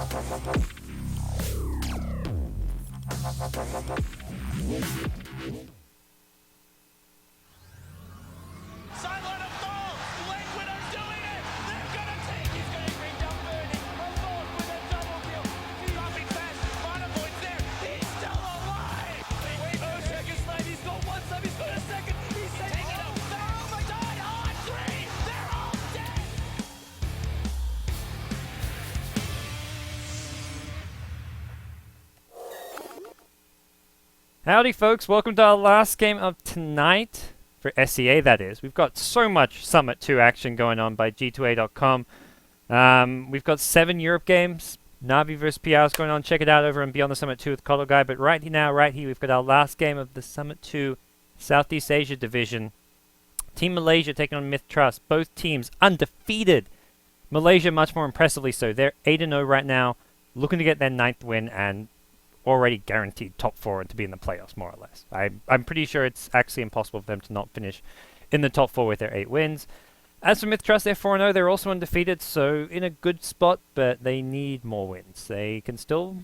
Silent of fall! Late Widow's doing it! They're gonna take! He's gonna bring down Burning! Revolt with a double kill! Dropping fast! Mana points there! He's still alive! Wait, Rosh is right! He's got one sub! He's got a second! He's taking it out! They're all died on three! They're all dead! Howdy folks, welcome to our last game of tonight, for SEA that is. We've got so much Summit 2 action going on by G2A.com. We've got 7 Europe games, Navi vs PRs going on, check it out over and Beyond the Summit 2 with Colo Guy, but right here, we've got our last game of the Summit 2 Southeast Asia Division. Team Malaysia taking on MiTH Trust, both teams undefeated. Malaysia much more impressively so, they're 8-0 right now, looking to get their 9th win and already guaranteed top 4 and to be in the playoffs, more or less. I'm pretty sure it's actually impossible for them to not finish in the top 4 with their 8 wins. As for MiTH Trust, they're 4-0. They're also undefeated, so in a good spot, but they need more wins. They can still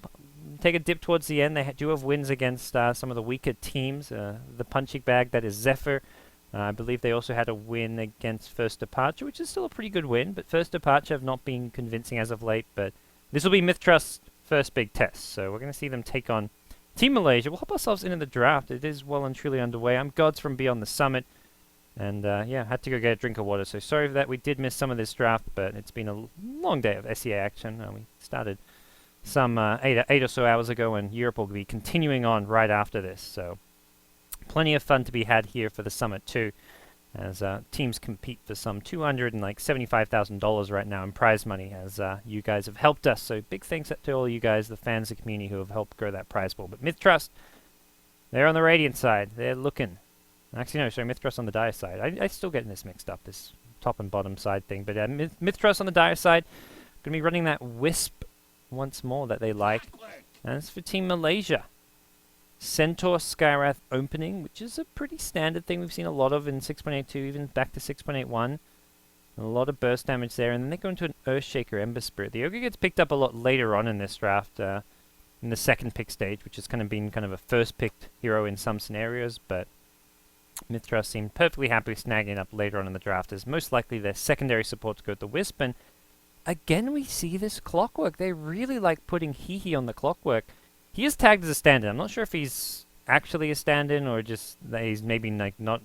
take a dip towards the end. They do have wins against some of the weaker teams. The punching bag, that is Zephyr. I believe they also had a win against First Departure, which is still a pretty good win, but First Departure have not been convincing as of late, but this will be MiTH Trust's first big test, so we're going to see them take on Team Malaysia. We'll hop ourselves into the draft. It is well and truly underway. I'm Gods from Beyond the Summit, and yeah, had to go get a drink of water, so sorry that we did miss some of this draft, but it's been a long day of SEA action. We started some 8 or so hours ago, and Europe will be continuing on right after this, so plenty of fun to be had here for the Summit 2, as teams compete for some $275,000 right now in prize money, as you guys have helped us. So big thanks to all you guys, the fans, the community, who have helped grow that prize pool. But MiTH Trust, they're on the Radiant side. They're looking. Actually, no, sorry, MiTH Trust on the Dire side. I still getting this mixed up, this top and bottom side thing. But MiTH Trust on the Dire side, going to be running that Wisp once more that they like. And as for Team Malaysia, Centaur Skywrath opening, which is a pretty standard thing we've seen a lot of in 6.82, even back to 6.81. A lot of burst damage there, and then they go into an Earthshaker Ember Spirit. The Ogre gets picked up a lot later on in this draft, in the second pick stage, which has kind of been kind of a first picked hero in some scenarios, but MiTH Trust seemed perfectly happy snagging up later on in the draft, as most likely their secondary support to go with the Wisp. And again, we see this Clockwork. They really like putting Hehe on the Clockwork. He is tagged as a stand-in. I'm not sure if he's actually a stand-in or just that he's maybe like not.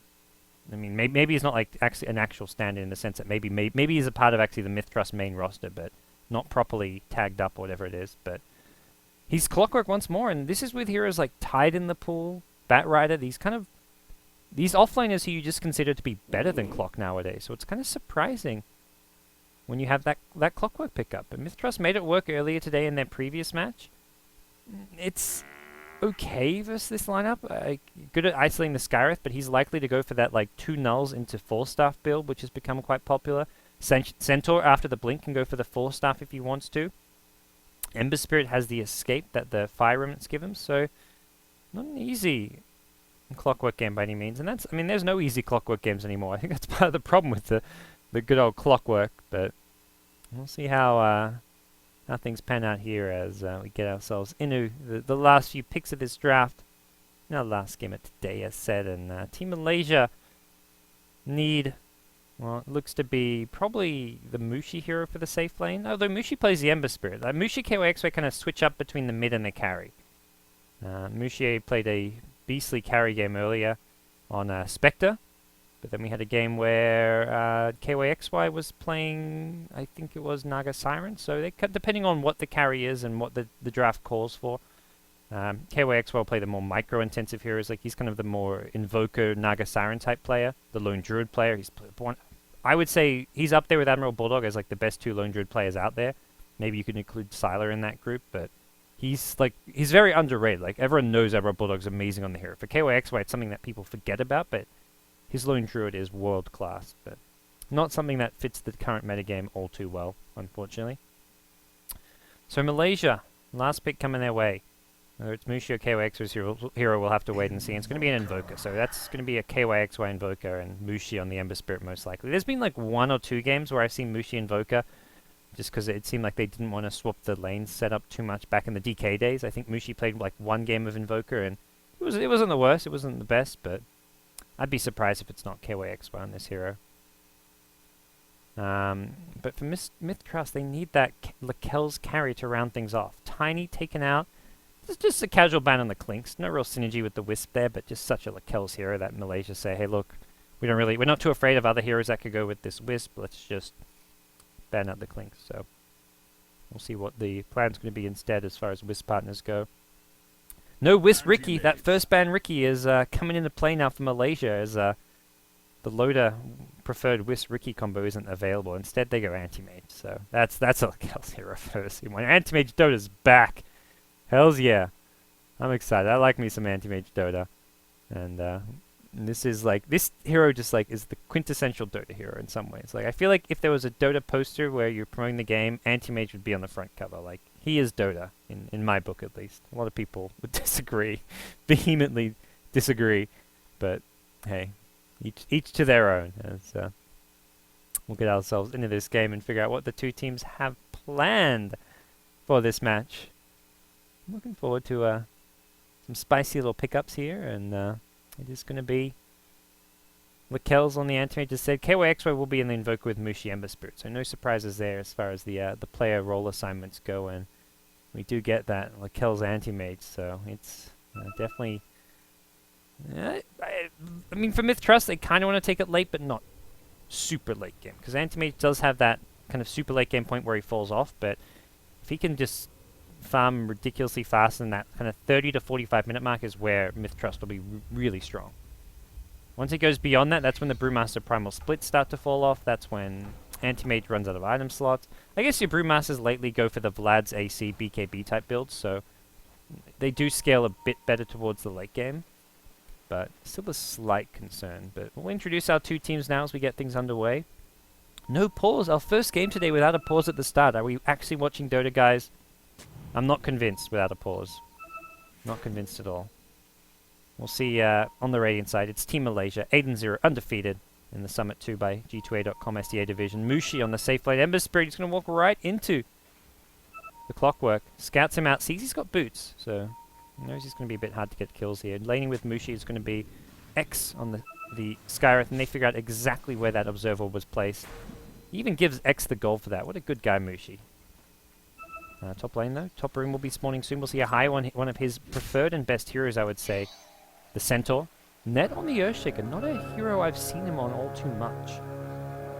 I mean, maybe he's not like actually an actual stand-in in the sense that maybe he's a part of actually the MiTH Trust main roster, but not properly tagged up or whatever it is. But he's Clockwork once more, and this is with heroes like Tide in the pool, Batrider. These offliners who you just consider to be better than Clock nowadays. So it's kind of surprising when you have that Clockwork pickup. But MiTH Trust made it work earlier today in their previous match. It's okay versus this lineup. Good at isolating the Skywrath, but he's likely to go for that like 2 nulls into 4-staff build, which has become quite popular. Centaur after the blink can go for the 4-staff if he wants to. Ember Spirit has the escape that the Fire Remnants give him, so not an easy Clockwork game by any means. And that's, I mean, there's no easy Clockwork games anymore. I think that's part of the problem with the good old Clockwork, but we'll see how things pan out here as we get ourselves into the last few picks of this draft. Now, last game of today, as said, and Team Malaysia need, well, it looks to be probably the Mushi hero for the safe lane, although Mushi plays the Ember Spirit. Mushi KYXY kind of switch up between the mid and the carry. Mushi played a beastly carry game earlier on Spectre, but then we had a game where KYXY was playing, I think it was Naga Siren, so they depending on what the carry is and what the draft calls for. KYXY will play the more micro-intensive heroes, like he's kind of the more Invoker Naga Siren type player, the Lone Druid player. I would say he's up there with Admiral Bulldog as like the best 2 Lone Druid players out there. Maybe you could include Sylar in that group, but he's very underrated. Like everyone knows Admiral Bulldog's amazing on the hero. For KYXY, it's something that people forget about, but his Lone Druid is world-class, but not something that fits the current metagame all too well, unfortunately. So Malaysia, last pick coming their way. Whether it's Mushi or KYXY's hero, we'll have to wait and see. And it's going to be an Invoker, so that's going to be a KYXY Invoker and Mushi on the Ember Spirit most likely. There's been like 1 or 2 games where I've seen Mushi Invoker just because it seemed like they didn't want to swap the lane setup too much back in the DK days. I think Mushi played like one game of Invoker, and it wasn't the worst, it wasn't the best, but I'd be surprised if it's not KYXY on this hero. But for MiTH Trust, they need that Lakel's carry to round things off. Tiny taken out. It's just a casual ban on the Clinks. No real synergy with the Wisp there, but just such a Lakel's hero that Malaysia say, hey, look, we're not too afraid of other heroes that could go with this Wisp. Let's just ban out the Clinks. So we'll see what the plan's going to be instead as far as Wisp partners go. No Wisp Ricky. That first ban Ricky is coming into play now for Malaysia as the loader preferred Wisp Ricky combo isn't available. Instead, they go Anti-Mage. So that's a Lakel's hero first. When Anti-Mage Dota's back. Hells yeah. I'm excited. I like me some Anti-Mage Dota. And this hero just like is the quintessential Dota hero in some ways. Like I feel like if there was a Dota poster where you're promoting the game, Anti-Mage would be on the front cover. Like he is Dota in my book at least. A lot of people would disagree, vehemently disagree, but hey, each to their own. As we'll get ourselves into this game and figure out what the two teams have planned for this match. I'm looking forward to some spicy little pickups here, and it is going to be Lakel's on the Anti-Mage. Just said KYXY will be in the Invoker with Mushi Ember Spirit, so no surprises there as far as the player role assignments go, and we do get that Lakel's Anti-Mage, so it's definitely... I mean, for MiTH Trust, they kind of want to take it late, but not super late game, because Anti-Mage does have that kind of super late game point where he falls off, but if he can just farm ridiculously fast, and that kind of 30 to 45 minute mark is where MiTH Trust will be really strong. Once it goes beyond that, that's when the Brewmaster Primal Splits start to fall off. That's when Anti-Mage runs out of item slots. I guess your Brewmasters lately go for the Vlad's AC BKB type builds, so they do scale a bit better towards the late game, but still a slight concern. But we'll introduce our two teams now as we get things underway. No pause. Our first game today without a pause at the start. Are we actually watching Dota, guys? I'm not convinced without a pause. Not convinced at all. We'll see on the Radiant side. It's Team Malaysia, 8-0, undefeated in the Summit 2 by G2A.com SDA Division. Mushi on the safe lane. Ember Spirit is going to walk right into the Clockwork. Scouts him out. Sees he's got boots, so he knows he's going to be a bit hard to get kills here. Laning with Mushi is going to be X on the Skyreth, and they figure out exactly where that Observer was placed. He even gives X the gold for that. What a good guy, Mushi. Top lane though. Top room will be spawning soon. We'll see a high one of his preferred and best heroes, I would say. The Centaur. Net on the Earthshaker. Not a hero I've seen him on all too much.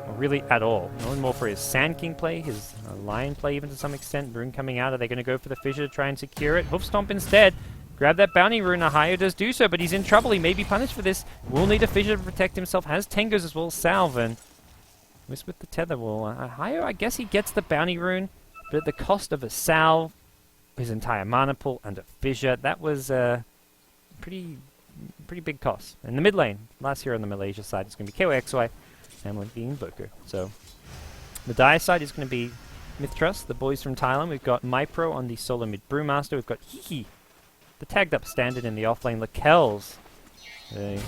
Or really at all. Known more for his Sand King play, his Lion play even to some extent. Rune coming out. Are they going to go for the Fissure to try and secure it? Hoof Stomp instead. Grab that bounty rune. Ahayo does do so, but he's in trouble. He may be punished for this. Will need a Fissure to protect himself. Has Tengos as well. Salve and Wisp with the Tether will. Ahayo, I guess he gets the bounty rune, but at the cost of a salve, his entire mana pool, and a Fissure. That was a pretty big cost. In the mid lane, last hero on the Malaysia side is going to be KYXY, and the Invoker. So the Dire side is going to be MiTH Trust, the boys from Thailand. We've got MyPro on the solo mid Brewmaster. We've got Hiki, the tagged up standard in the offlane. Lakel's, the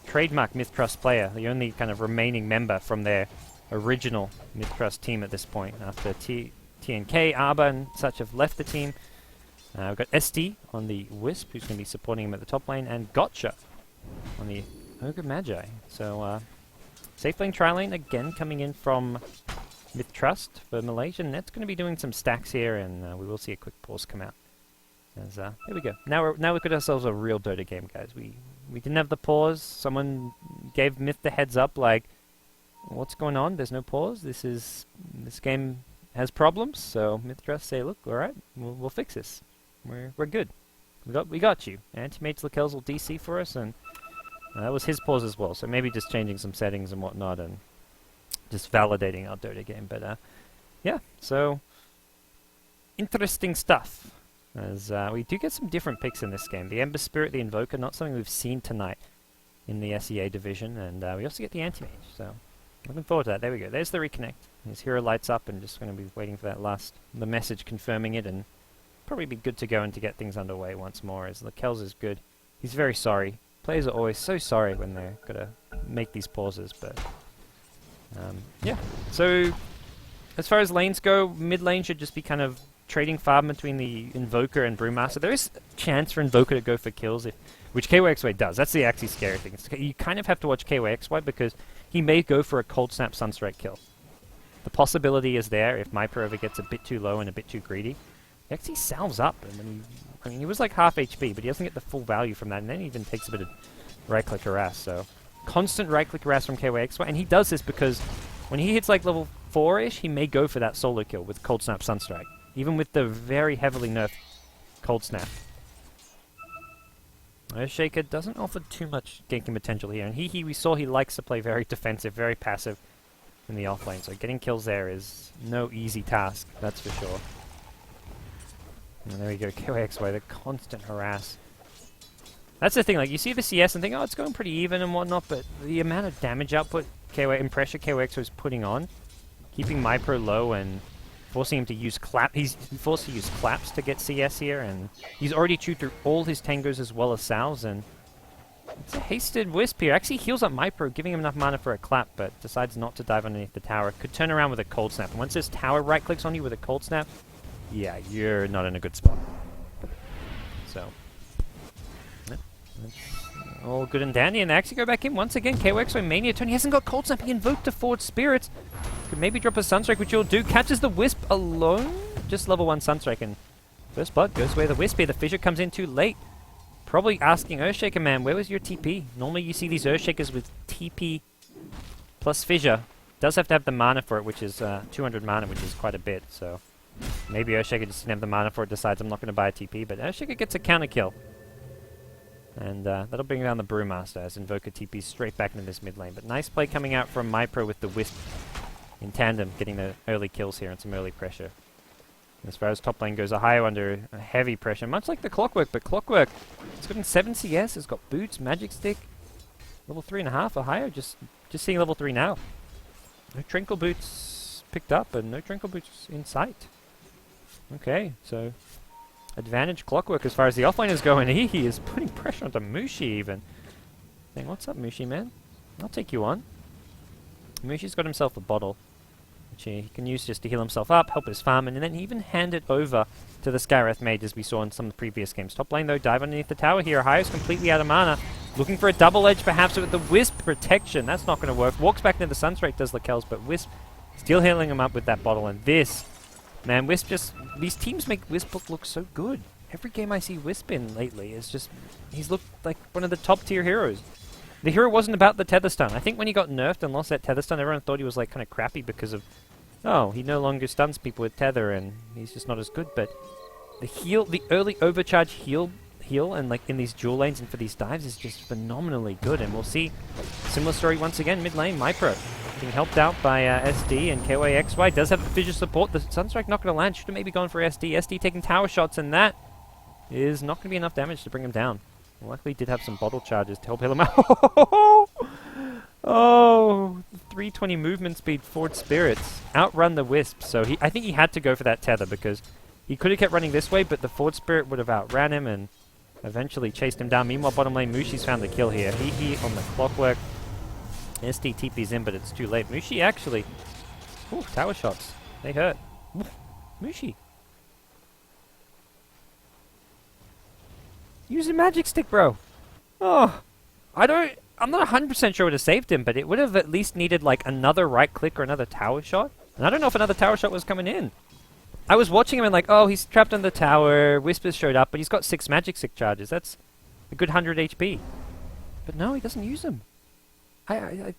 trademark MiTH Trust player, the only kind of remaining member from their original MiTH Trust team at this point, after TNK, Arba, and such have left the team. We've got SD on the Wisp, who's going to be supporting him at the top lane, and Gotcha on the Ogre Magi. So, safe lane, tri lane, again coming in from MiTH Trust for Malaysia. Net's going to be doing some stacks here, and we will see a quick pause come out. As, here we go. Now we've got ourselves a real Dota game, guys. We didn't have the pause. Someone gave MiTH the heads up, like, what's going on? There's no pause. This game has problems. So MiTH Trust say, look, all right, we'll fix this. We're good. We got you. Anti-Mage Lakel's will DC for us, and that was his pause as well. So maybe just changing some settings and whatnot, and just validating our Dota game. But yeah, so interesting stuff. As we do get some different picks in this game. The Ember Spirit, the Invoker, not something we've seen tonight in the SEA division, and we also get the Anti-Mage. So looking forward to that. There we go. There's the reconnect. His hero lights up, and just going to be waiting for the message confirming it, and probably be good to go and to get things underway once more, as Lakel's is good. He's very sorry. Players are always so sorry when they're got to make these pauses, but yeah. So as far as lanes go, mid lane should just be kind of trading farm between the Invoker and Brewmaster. There is a chance for Invoker to go for kills, which KYXY does. That's the actually scary thing. You kind of have to watch KYXY because he may go for a Cold Snap Sunstrike kill. The possibility is there if MiPro ever gets a bit too low and a bit too greedy. He actually salves up, and when he was like half HP, but he doesn't get the full value from that, and then he even takes a bit of right-click harass, so... Constant right-click harass from KYXY, and he does this because when he hits like level 4-ish, he may go for that solo kill with Cold Snap Sunstrike, even with the very heavily nerfed Cold Snap. Earthshaker doesn't offer too much ganking potential here, and we saw he likes to play very defensive, very passive in the offlane, so getting kills there is no easy task, that's for sure. And there we go, KYXY, the constant harass. That's the thing, like, you see the CS and think, oh, it's going pretty even and whatnot, but the amount of damage output and pressure KYXY is putting on, keeping MiPro low and forcing him to use he's forced to use claps to get CS here, and he's already chewed through all his tangos as well as salves, and it's a hasted Wisp here. Actually heals up MiPro, giving him enough mana for a clap, but decides not to dive underneath the tower. Could turn around with a Cold Snap, and once this tower right-clicks on you with a Cold Snap, yeah, you're not in a good spot. So... that's all good and dandy, and they actually go back in once again. KYXY Mania turn. He hasn't got Cold Snap. He invoked a Forward Spirits. Could maybe drop a Sunstrike, which he'll do. Catches the Wisp alone. Just level 1 Sunstrike, and first blood goes where the Wisp here. The Fissure comes in too late. Probably asking Earthshaker, man, where was your TP? Normally you see these Earthshakers with TP plus Fissure. Does have to have the mana for it, which is 200 mana, which is quite a bit, so maybe Earthshaker just didn't have the mana for it, decides I'm not going to buy a TP, but Earthshaker gets a counter kill. And that'll bring down the Brewmaster as Invoker TPs straight back into this mid lane. But nice play coming out from MiPro with the Wisp in tandem, getting the early kills here and some early pressure. And as far as top lane goes, Ohio under heavy pressure, much like the Clockwork, but Clockwork, it's gotten 7 CS, it's got Boots, Magic Stick, level 3.5, Ohio, just seeing level 3 now. No Trinkle Boots picked up, and no Trinkle Boots in sight. Okay, so... advantage Clockwork as far as the offlane is going. He is putting pressure onto Mushi even. Saying, what's up, Mushi, man? I'll take you on. Mushi's got himself a bottle, which he can use just to heal himself up, help his farm, and then even hand it over to the Skywrath Mage as we saw in some of the previous games. Top lane, though, dive underneath the tower here. Ohio's completely out of mana. Looking for a double edge, perhaps, with the Wisp protection. That's not going to work. Walks back into the Sunstrike, does Lakel's, but Wisp still healing him up with that bottle, and this... man, Wisp just... these teams make Wisp look so good. Every game I see Wisp in lately is just... he's looked like one of the top-tier heroes. The hero wasn't about the tether stun. I think when he got nerfed and lost that tether stun, everyone thought he was like kind of crappy because of... oh, he no longer stuns people with tether and he's just not as good, but... the heal... the early overcharge heal and like in these dual lanes and for these dives is just phenomenally good, and we'll see similar story once again mid lane. MiPro being helped out by SD, and KYXY does have a Fissure support. The Sunstrike not going to land. Should have maybe gone for SD. SD taking tower shots, and that is not going to be enough damage to bring him down. Well, luckily he did have some bottle charges to help heal him out. Oh, 320 movement speed, Forward Spirits outrun the Wisp. So I think he had to go for that tether because he could have kept running this way, but the Forward Spirit would have outran him and eventually chased him down. Meanwhile, bottom lane, Mushi's found the kill here. He on the Clockwork. SD TP's in, but it's too late. Mushi actually... ooh, tower shots. They hurt. Ooh, Mushi. Use a Magic Stick, bro. Oh, I'm not 100% sure it would have saved him, but it would have at least needed like another right click or another tower shot. And I don't know if another tower shot was coming in. I was watching him and like, oh, he's trapped on the tower. Whispers showed up, but he's got 6 Magic Stick charges. That's a good 100 HP. But no, he doesn't use them. I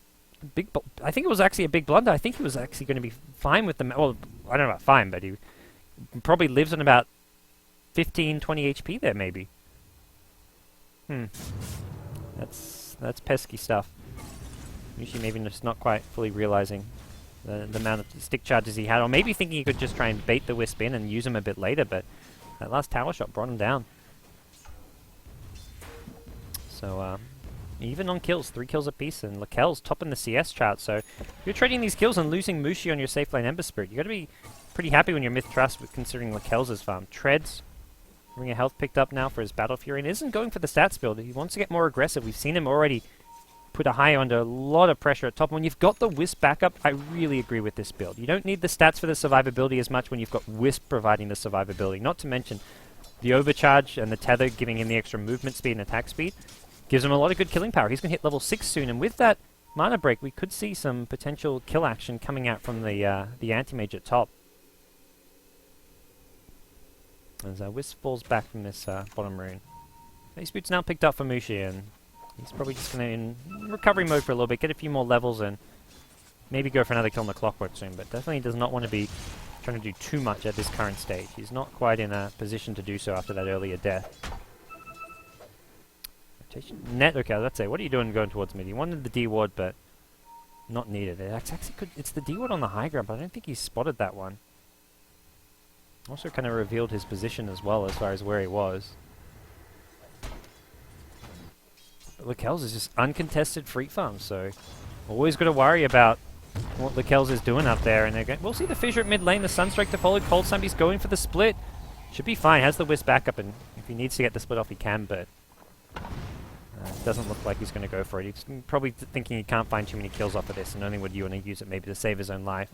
think it was actually a big blunder. I think he was actually going to be fine with them. Well, I don't know about fine, but he probably lives on about 15, 20 HP there, maybe. That's pesky stuff. Mushi maybe just not quite fully realizing the amount of stick charges he had, or maybe thinking he could just try and bait the Wisp in and use him a bit later, but that last tower shot brought him down. So, even on kills, 3 kills apiece, and Lakel's topping the CS chart, so if you're trading these kills and losing Mushi on your safe lane Ember Spirit, you got to be pretty happy when you're MiTH Trust with considering Lakel's farm. Treads, Ring of Health picked up now for his Battle Fury, and isn't going for the stats build. He wants to get more aggressive. We've seen him already put a high under a lot of pressure at top. When you've got the Wisp backup, I really agree with this build. You don't need the stats for the survivability as much when you've got Wisp providing the survivability. Not to mention the overcharge and the tether giving him the extra movement speed and attack speed. Gives him a lot of good killing power. He's going to hit level 6 soon, and with that mana break, we could see some potential kill action coming out from the anti-mage at top. As Wisp falls back from this bottom rune. These boots now picked up for Mushi, and he's probably just going to, in recovery mode for a little bit, get a few more levels and maybe go for another kill on the Clockwork soon, but definitely does not want to be trying to do too much at this current stage. He's not quite in a position to do so after that earlier death. Rotation. Net, okay, let's say, what are you doing going towards mid? He wanted the D ward, but not needed. It's the D ward on the high ground, but I don't think he spotted that one. Also kind of revealed his position as well as far as where he was. Lakelz is just uncontested free farm, so always got to worry about what Lakelz is doing up there. And we'll see the fissure at mid lane, the Sunstrike to follow. Cold Sun, he's going for the split. Should be fine, has the Wisp backup, and if he needs to get the split off, he can, but doesn't look like he's going to go for it. He's probably thinking he can't find too many kills off of this, and only would you want to use it maybe to save his own life.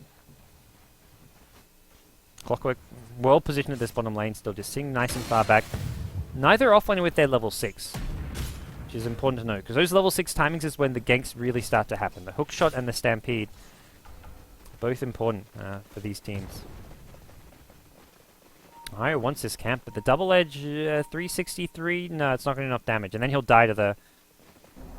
Clockwork, well positioned at this bottom lane, still just sitting nice and far back. Neither offlaning with their level 6. Which is important to note, because those level 6 timings is when the ganks really start to happen. The hook shot and the stampede, both important for these teams. Ohio wants this camp, but the double edge 363, no, it's not going to enough damage, and then he'll die to the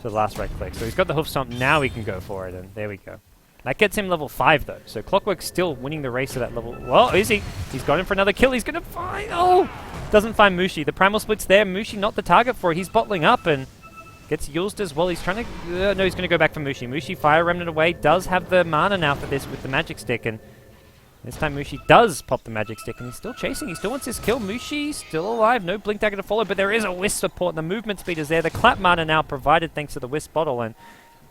last right click. So he's got the hoof stomp, now he can go for it, and there we go. That gets him level 5 though, so Clockwork's still winning the race at that level. Well, is he? He's got him for another kill, he's going to find, oh! Doesn't find Mushi. The Primal Split's there, Mushi not the target for it, he's bottling up, and gets used as well. He's trying to... no, he's going to go back for Mushi. Mushi, Fire Remnant away, does have the mana now for this with the Magic Stick, and this time Mushi does pop the Magic Stick, and he's still chasing. He still wants his kill. Mushi still alive. No Blink Dagger to follow, but there is a Wisp support. The movement speed is there. The clap mana now provided thanks to the Wisp bottle, and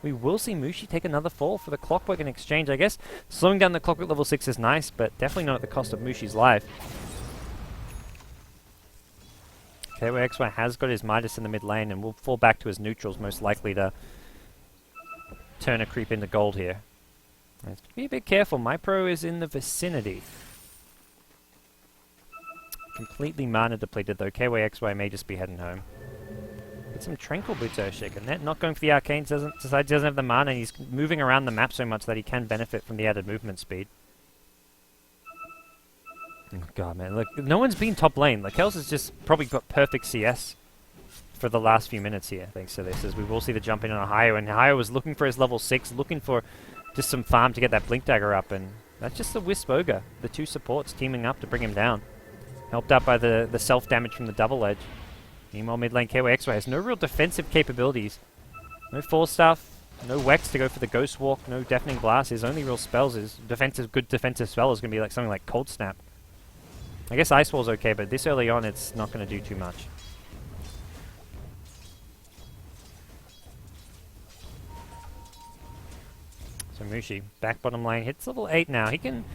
we will see Mushi take another fall for the Clockwork in exchange. I guess slowing down the Clockwork level 6 is nice, but definitely not at the cost of Mushi's life. KYXY has got his Midas in the mid lane and will fall back to his neutrals, most likely to turn a creep into gold here. Let's be a bit careful. MiPro is in the vicinity. Completely mana depleted though. KYXY may just be heading home. Get some Tranquil Boots Earthshaker. Net not going for the Arcanes, decides he doesn't have the mana, and he's moving around the map so much that he can benefit from the added movement speed. Oh god, man, look, no one's been top lane. Lakelz has just probably got perfect CS for the last few minutes here, thanks to this, as we will see the jump in on Ohio, and Ohio was looking for his level 6, looking for just some farm to get that Blink Dagger up, and that's just the Wisp Ogre, the two supports teaming up to bring him down. Helped out by the self-damage from the double edge. Meanwhile, mid lane KYXY has no real defensive capabilities. No Force Staff, no Wex to go for the Ghost Walk, no Deafening Blast. His only real spells is good defensive spell is going to be like something like Cold Snap. I guess Ice Wall's okay, but this early on, it's not going to do too much. So Mushi, back bottom lane, hits level 8 now. He can...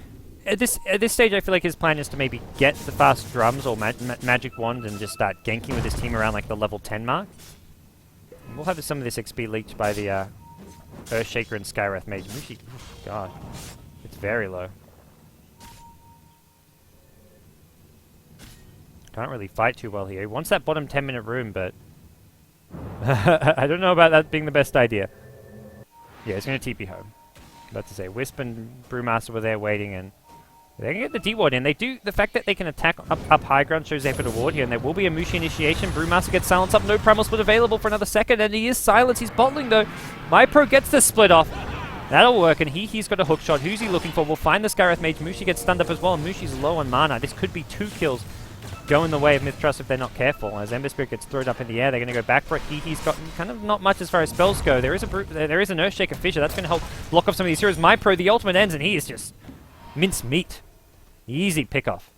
At this stage, I feel like his plan is to maybe get the fast drums or magic wand and just start ganking with his team around like the level 10 mark. And we'll have some of this XP leaked by the Earthshaker and Skywrath Mage. Mushi, god, it's very low. Can't really fight too well here. He wants that bottom 10-minute room, but I don't know about that being the best idea. Yeah, he's going to TP home. About to say, Wisp and Brewmaster were there waiting, and they can get the D-ward in. They do. The fact that they can attack up high ground shows they've got a ward here, and there will be a Mushi initiation. Brewmaster gets silenced up. No Primal Split available for another second, and he is silenced. He's bottling though. MiPro gets the split off. That'll work, and he's got a hook shot. Who's he looking for? We'll find the Skywrath Mage. Mushi gets stunned up as well, and Mushi's low on mana. This could be 2 kills going the way of MiTH Trust if they're not careful. As Ember Spirit gets thrown up in the air, they're going to go back for it. He's got kind of not much as far as spells go. There is an Earthshaker Fissure. That's going to help block off some of these heroes. MiPro, the ultimate ends, and he is just mince meat. Easy pick off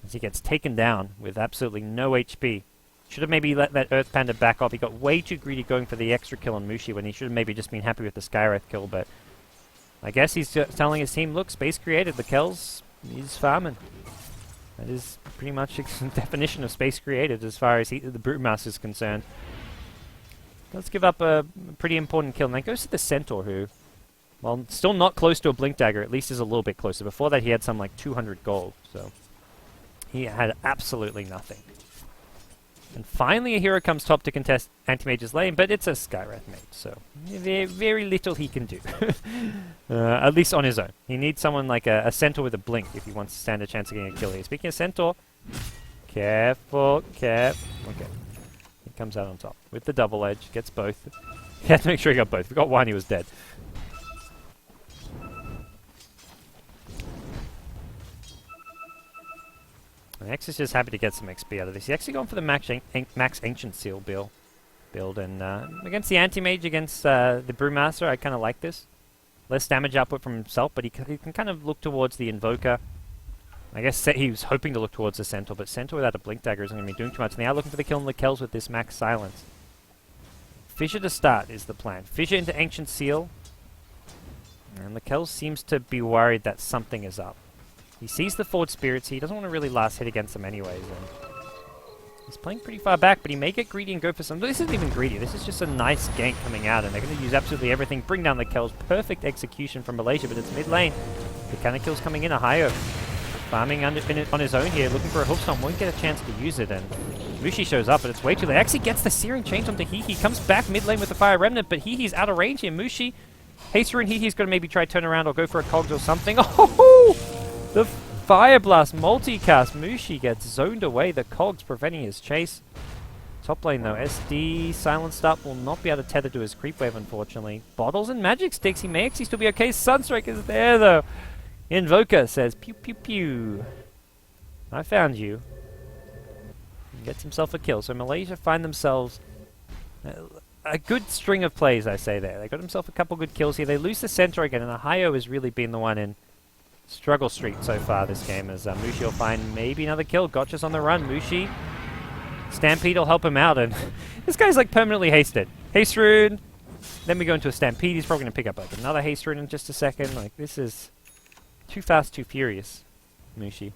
as he gets taken down with absolutely no HP. Should have maybe let that Earth Panda back off. He got way too greedy going for the extra kill on Mushi when he should have maybe just been happy with the Skywrath kill, but I guess he's telling his team, look, space created. Lakelz is farming. That is pretty much the definition of space created as far as the Brewmaster is concerned. Does give up a pretty important kill. And then goes to the Centaur, who, well, still not close to a Blink Dagger, at least is a little bit closer. Before that, he had some like 200 gold, so he had absolutely nothing. And finally, a hero comes top to contest Anti-Mage's lane, but it's a Skywrath mage, so very little he can do. At least on his own. He needs someone like a Centaur with a Blink if he wants to stand a chance of getting a kill here. Speaking of Centaur, careful. Okay. He comes out on top with the double edge, gets both. He had to make sure he got both. If he got one, he was dead. And X is just happy to get some XP out of this. He's actually gone for the max Ancient Seal build. And against the Anti-Mage, against the Brewmaster, I kind of like this. Less damage output from himself, but he can kind of look towards the Invoker. I guess he was hoping to look towards the Centaur, but Centaur without a Blink Dagger isn't going to be doing too much. And they are looking for the kill on the Kells with this max Silence. Fissure to start is the plan. Fissure into Ancient Seal. And the Kells seems to be worried that something is up. He sees the Forward Spirits. He doesn't want to really last hit against them anyways. And he's playing pretty far back, but he may get greedy and go for some... This isn't even greedy. This is just a nice gank coming out, and they're going to use absolutely everything. Bring down the Kells. Perfect execution from Malaysia, but it's mid lane. The kind of kills coming in. Ahio farming on his own here, looking for a Hoofstomp. Won't get a chance to use it, and Mushi shows up, but it's way too late. Actually gets the Searing Change onto Hehe. Comes back mid lane with the Fire Remnant, but Hehe's out of range here. Mushi, Haster and Hehe's going to maybe try turn around or go for a Cogs or something. Oh! The Fire Blast multicast. Mushi gets zoned away. The Cogs preventing his chase. Top lane though. SD silenced up. Will not be able to tether to his creep wave, unfortunately. Bottles and Magic Sticks. He may actually still be okay. Sunstrike is there though. Invoker says pew pew pew. I found you. Gets himself a kill. So Malaysia find themselves a good string of plays, I say there. They got himself a couple good kills here. They lose the Centaur again, and Ahio has really been the one in struggle streak so far this game, as Mushi will find maybe another kill. Gotcha's on the run. Mushi. Stampede will help him out, and this guy's like permanently hasted. Haste Rune. Then we go into a Stampede. He's probably going to pick up like another Haste Rune in just a second. Like, this is too fast, too furious, Mushi.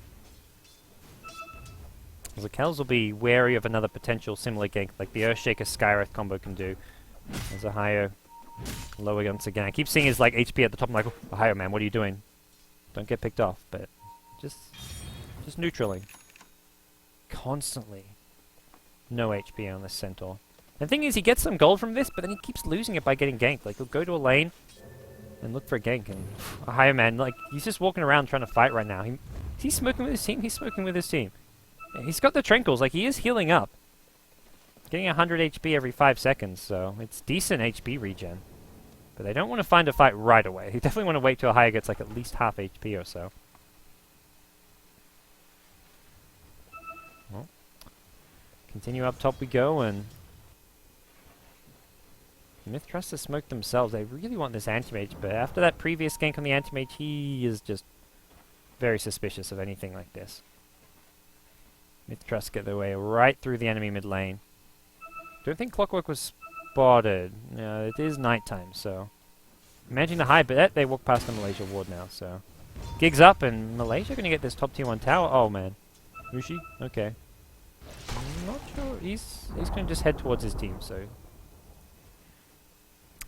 The Kells will be wary of another potential similar gank, like the Earthshaker Skywrath combo can do. As Ahio lower once again. I keep seeing his like HP at the top. I'm like, oh, Ahio, man, what are you doing? Don't get picked off, but just neutraling. Constantly. No HP on this Centaur. And the thing is, he gets some gold from this, but then he keeps losing it by getting ganked. Like, he'll go to a lane and look for a gank, and Ahio, man, like, he's just walking around trying to fight right now. Is he smoking with his team? He's smoking with his team. He's got the Trinkles, like, he is healing up. Getting 100 HP every 5 seconds, so it's decent HP regen. But they don't want to find a fight right away. They definitely want to wait till Ahio gets, like, at least half HP or so. Well, continue up top we go, and MiTH tries to smoke themselves. They really want this Anti-Mage, but after that previous gank on the Anti-Mage, he is just very suspicious of anything like this. MiTH tries to get their way right through the enemy mid lane. Don't think Clockwork was spotted. No, it is nighttime, so managing to hide, but they walk past the Malaysia ward now, so Gig's up, and Malaysia going to get this top tier 1 tower. Oh man, Mushi? Okay. I'm not sure. He's going to just head towards his team, so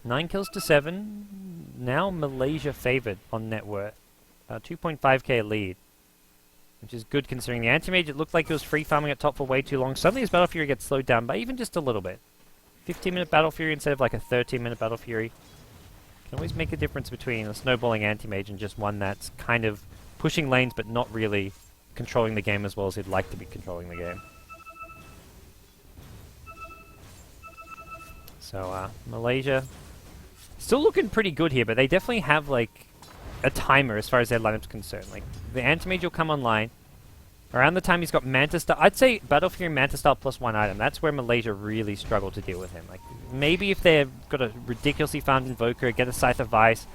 9 kills to 7. Now Malaysia favored on net worth. 2.5k lead, which is good considering the Anti-Mage, it looked like he was free farming at top for way too long. Suddenly his Battle Fury gets slowed down by even just a little bit. 15-minute Battle Fury instead of like a 13-minute Battle Fury. Can always make a difference between a snowballing Anti-Mage and just one that's kind of pushing lanes but not really controlling the game as well as he'd like to be controlling the game. So, Malaysia still looking pretty good here, but they definitely have like a timer as far as their lineup's concerned. Like, the Anti-Mage will come online around the time he's got Manta Star. I'd say Battle Fury Manta Star plus 1 item. That's where Malaysia really struggle to deal with him. Like, maybe if they've got a ridiculously farmed Invoker, get a Scythe of Vice,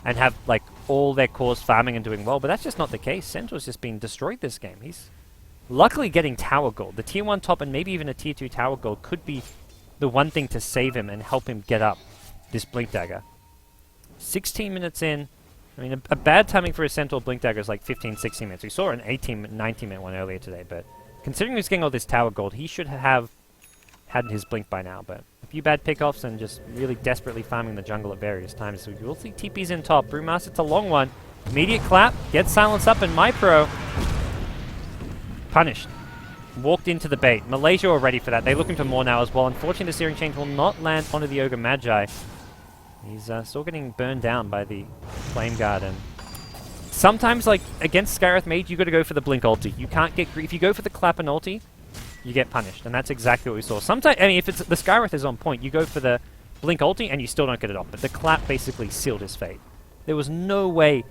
and have like all their cores farming and doing well, but that's just not the case. Centaur's just being destroyed this game. He's luckily getting tower gold. The tier 1 top and maybe even a tier 2 tower gold could be the one thing to save him and help him get up this Blink Dagger. 16 minutes in. I mean, a bad timing for a Centaur Blink Dagger is like 15, 16 minutes. We saw an 18, 19-minute one earlier today, but considering he's getting all this tower gold, he should have had his blink by now, but a few bad pickoffs and just really desperately farming the jungle at various times. So we'll see TP's in top. Brewmaster, it's a long one. Immediate clap, gets silence up, and MiPro punished. Walked into the bait. Malaysia are ready for that. They're looking for more now as well. Unfortunately, the Searing Chains will not land onto the Ogre Magi. He's still getting burned down by the Flame Guard. And sometimes, like, against Skireth Mage, you got to go for the Blink ulti. You can't get... If you go for the Clap and ulti, you get punished. And that's exactly what we saw. Sometimes, I mean, if it's the Skireth is on point, you go for the Blink ulti and you still don't get it off. But the Clap basically sealed his fate. There was no way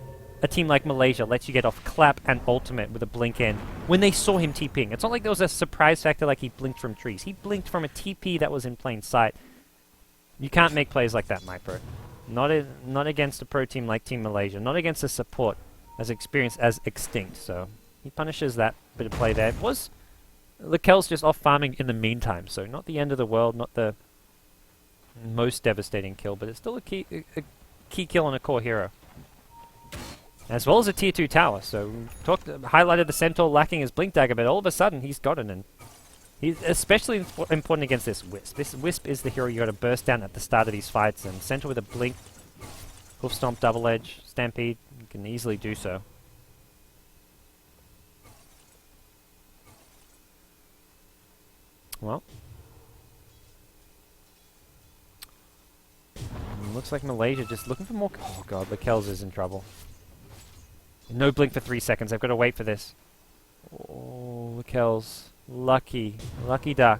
a team like Malaysia lets you get off Clap and Ultimate with a Blink in when they saw him TPing. It's not like there was a surprise factor like he blinked from trees. He blinked from a TP that was in plain sight. You can't make plays like that, MiPro. Not against a pro team like Team Malaysia. Not against a support as experienced as Extinct. So he punishes that bit of play there. It was Lakel's just off farming in the meantime. So not the end of the world, not the most devastating kill, but it's still a key kill on a core hero. As well as a tier 2 tower. So highlighted the Centaur lacking his Blink Dagger, but all of a sudden he's got it, and he's especially important against this Wisp. This Wisp is the hero you got to burst down at the start of these fights, and Centaur with a Blink, Hoof Stomp, Double Edge, Stampede, you can easily do so. Well, looks like Malaysia just looking for more... Oh god, Lakel's is in trouble. No blink for 3 seconds. I've got to wait for this. Oh, Lakel's. Lucky. Lucky duck.